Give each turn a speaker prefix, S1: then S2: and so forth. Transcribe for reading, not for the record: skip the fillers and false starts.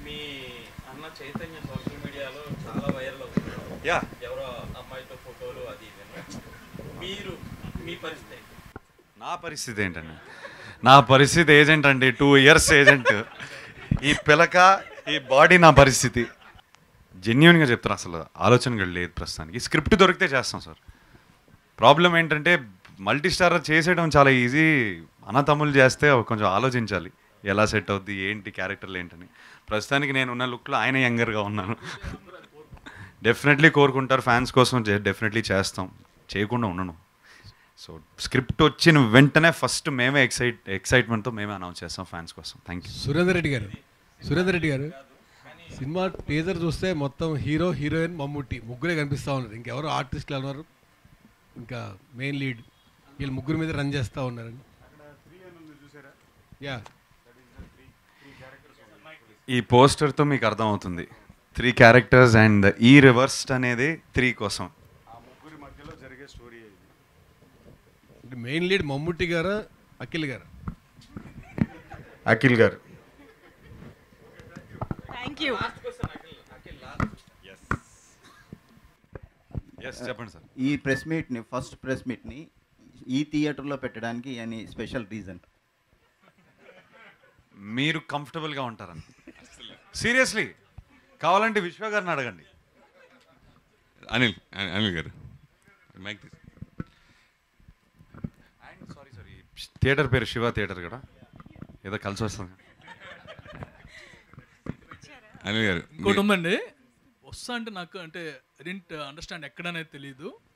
S1: మీ అన్న చైతన్య సోషల్ మీడియాలో చాలా వైరల్ అవుతున్నారు.
S2: యా,
S1: ఎవరో అమ్మాయితో ఫోటోలు అది ఇది. మీరు మీ పరిస్థితి ఏంటి?
S2: నా పరిస్థితి ఏంటండి? నా పరిస్థితి ఏజెంట్ అండి, 2 years ఏజెంట్. ఈ పిలక, ఈ బాడీ నా పరిస్థితి. జెన్యున్గా చెప్తాను, అసలు ఆలోచన లేదు ప్రస్తుతానికి. స్క్రిప్ట్ దొరికితే చేస్తాం సార్. ప్రాబ్లం ఏంటంటే మల్టీ స్టార్ చేసేయడం చాలా ఈజీ, అన్నతమ్ములు చేస్తే కొంచెం ఆలోచించాలి ఎలా సెట్ అవుద్ది, ఏంటి క్యారెక్టర్లు ఏంటని. ప్రస్తుతానికి నేను ఉన్న లుక్లో ఆయన యంగర్గా ఉన్నాను. డెఫినెట్లీ కోరుకుంటారు ఫ్యాన్స్ కోసం, డెఫినెట్లీ చేస్తాం, చేయకుండా ఉండను. సో స్క్రిప్ట్ వచ్చిన వెంటనే ఫస్ట్ మేమే ఎక్సైట్మెంట్తో మేమే అనౌన్స్ చేస్తాం ఫ్యాన్స్ కోసం. Thank you.
S3: సురేందర్ రెడ్డి గారు సినిమా టీజర్ చూస్తే మొత్తం హీరో హీరోయిన్ మమ్ముట్టి ముగ్గురే కనిపిస్తూ ఉన్నారు. ఇంకెవరు ఆర్టిస్టులు ఉన్నారు, ఇంకా మెయిన్ లీడ్ వీళ్ళు ముగ్గురు మీద రన్ చేస్తూ ఉన్నారండి. యా,
S2: ఈ పోస్టర్తో మీకు అర్థమవుతుంది 3 క్యారెక్టర్స్ అండ్ ఈ రివర్స్డ్ అనేది 3 కోసం. ఆ ముగ్గురి మధ్యలో జరిగే స్టోరీ.
S3: మెయిన్ లీడ్ మమ్ముట్టి గారు, అఖిల్ గారు.
S2: అఖిల్ గారు.
S4: Thank you.
S2: చెప్పండి సార్.
S5: ఈ ప్రెస్ మీట్ని, ఫస్ట్ ప్రెస్ మీట్ని ఈ థియేటర్లో పెట్టడానికి అని స్పెషల్ రీజన్?
S2: మీరు కంఫర్టబుల్గా ఉంటారని. సీరియస్లీ, కావాలంటే విశ్వ గారిని అడగండి.
S6: అనిల్ గారు మైక్
S2: సారీ, థియేటర్ పేరు శివ థియేటర్ కూడా, ఏదో కలిసి వస్తుంది.
S6: అనిల్ గారు
S7: ఇంకోటి ఉందండి, వస్తా అంటే నాకు అంటే ఐ డెంట్ అండర్స్టాండ్ ఎక్కడనేది తెలియదు.